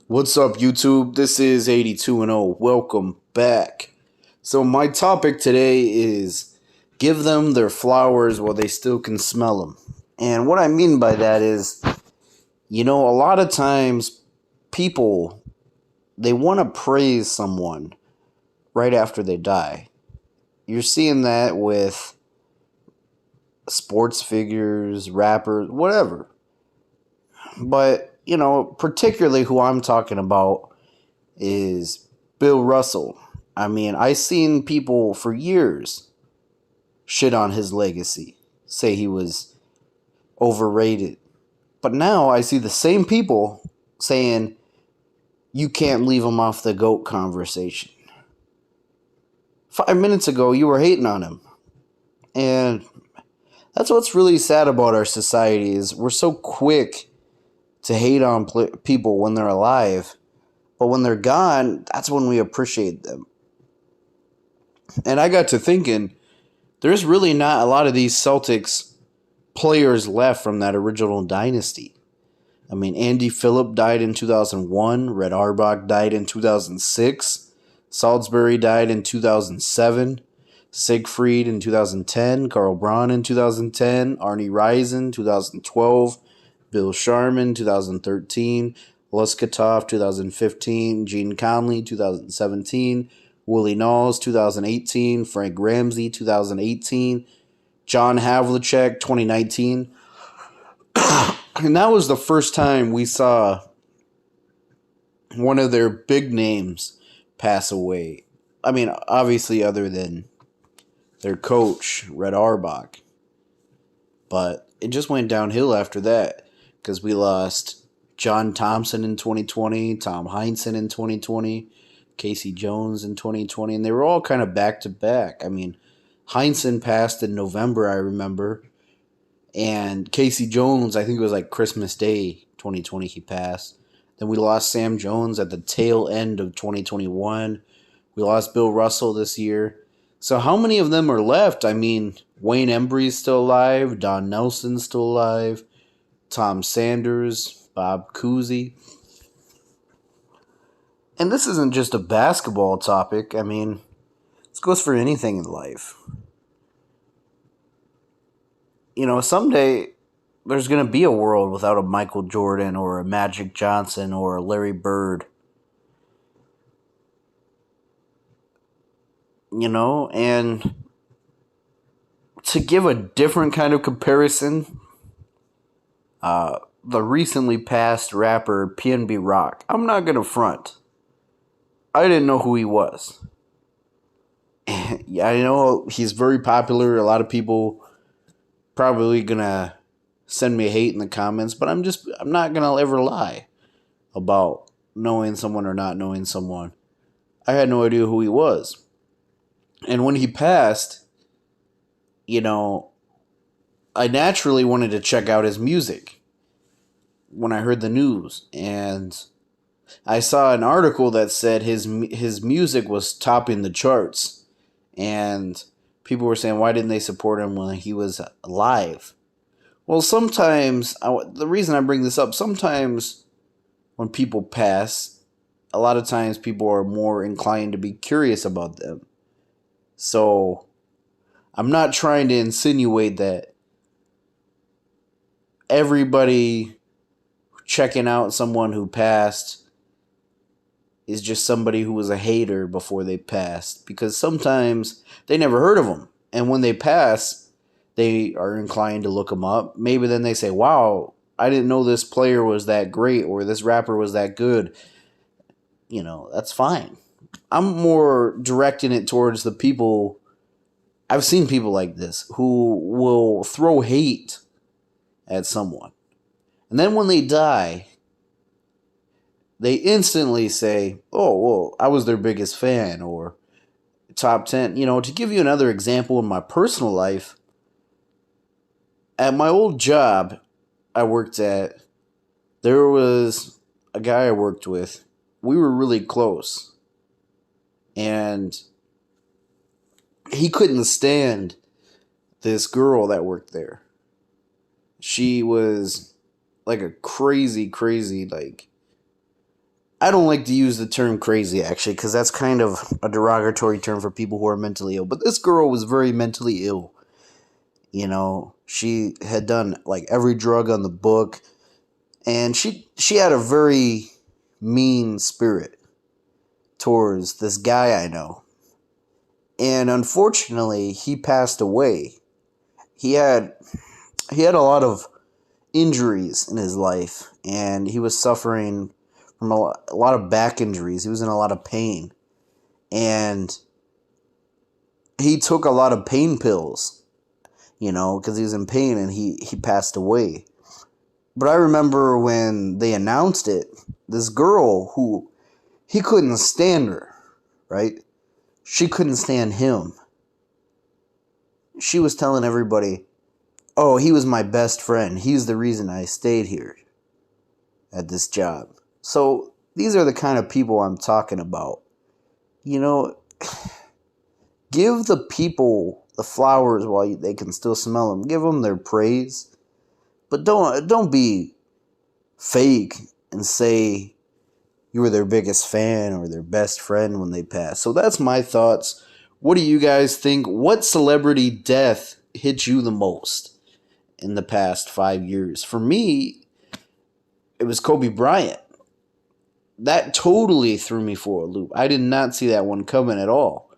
What's up, YouTube? This is 82 and 0. Welcome back. So, my topic today is give them their flowers while they still can smell them. And what I mean by that is, a lot of times people they want to praise someone right after they die. You're seeing that with sports figures, rappers, whatever. But, particularly who I'm talking about is Bill Russell. I mean, I seen people for years shit on his legacy, say he was overrated. But now I see the same people saying you can't leave him off the GOAT conversation. 5 minutes ago, you were hating on him. And that's what's really sad about our society is we're so quick to hate on people when they're alive. But when they're gone, that's when we appreciate them. And I got to thinking, there's really not a lot of these Celtics players left from that original dynasty. I mean, Andy Phillip died in 2001. Red Auerbach died in 2006. Salisbury died in 2007. Siegfried in 2010. Carl Braun in 2010. Arnie Rison 2012. Bill Sharman 2013. Luskatov 2015. Gene Conley 2017. Willie Knowles 2018. Frank Ramsey 2018. John Havlicek 2019. And that was the first time we saw one of their big names pass away. I mean, obviously, other than their coach, Red Auerbach. But it just went downhill after that because we lost John Thompson in 2020, Tom Heinsohn in 2020, Casey Jones in 2020, and they were all kind of back to back. I mean, Heinsohn passed in November, I remember. And Casey Jones, I think it was like Christmas Day 2020 he passed. Then we lost Sam Jones at the tail end of 2021. We lost Bill Russell this year. So how many of them are left? I mean, Wayne Embry's still alive. Don Nelson's still alive. Tom Sanders. Bob Cousy. And this isn't just a basketball topic. I mean, this goes for anything in life. Someday there's going to be a world without a Michael Jordan or a Magic Johnson or a Larry Bird. And to give a different kind of comparison, the recently passed rapper PNB Rock. I'm not going to front. I didn't know who he was. Yeah, I know he's very popular. A lot of people probably gonna send me hate in the comments, but I'm not gonna ever lie about knowing someone or not knowing someone. I had no idea who he was. And when he passed, I naturally wanted to check out his music when I heard the news. And I saw an article that said his music was topping the charts. And people were saying, why didn't they support him when he was alive? Well, sometimes, the reason I bring this up, sometimes when people pass, a lot of times people are more inclined to be curious about them. So, I'm not trying to insinuate that everybody checking out someone who passed is just somebody who was a hater before they passed. Because sometimes they never heard of them. And when they pass, they are inclined to look them up. Maybe then they say, wow, I didn't know this player was that great or this rapper was that good. That's fine. I'm more directing it towards the people. I've seen people like this who will throw hate at someone. And then when they die, they instantly say, oh, well, I was their biggest fan or top 10. To give you another example in my personal life, at my old job I worked at, there was a guy I worked with. We were really close. And he couldn't stand this girl that worked there. She was like a crazy, I don't like to use the term crazy, actually, because that's kind of a derogatory term for people who are mentally ill. But this girl was very mentally ill. You know, she had done like every drug on the book, and she had a very mean spirit towards this guy I know. And unfortunately, he passed away. He had he had a lot of injuries in his life, and he was suffering from a lot of back injuries. He was in a lot of pain, and he took a lot of pain pills, because he was in pain, and he passed away. But I remember when they announced it, this girl who he couldn't stand her, right? She couldn't stand him. She was telling everybody, oh, he was my best friend. He's the reason I stayed here at this job. So these are the kind of people I'm talking about. Give the people the flowers while they can still smell them. Give them their praise. But don't be fake and say you were their biggest fan or their best friend when they pass. So that's my thoughts. What do you guys think? What celebrity death hit you the most in the past 5 years? For me, it was Kobe Bryant. That totally threw me for a loop. I did not see that one coming at all.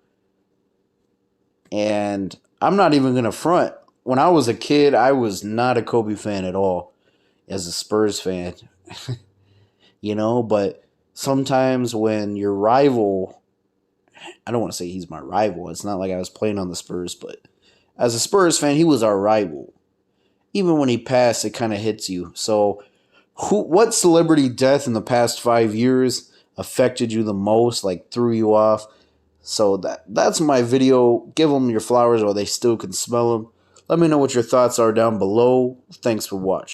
And I'm not even going to front. When I was a kid, I was not a Kobe fan at all as a Spurs fan. But sometimes when your rival, I don't want to say he's my rival. It's not like I was playing on the Spurs, but as a Spurs fan, he was our rival. Even when he passed, it kind of hits you. So what celebrity death in the past 5 years affected you the most, like threw you off? So that's my video. Give them your flowers while they still can smell them. Let me know what your thoughts are down below. Thanks for watching.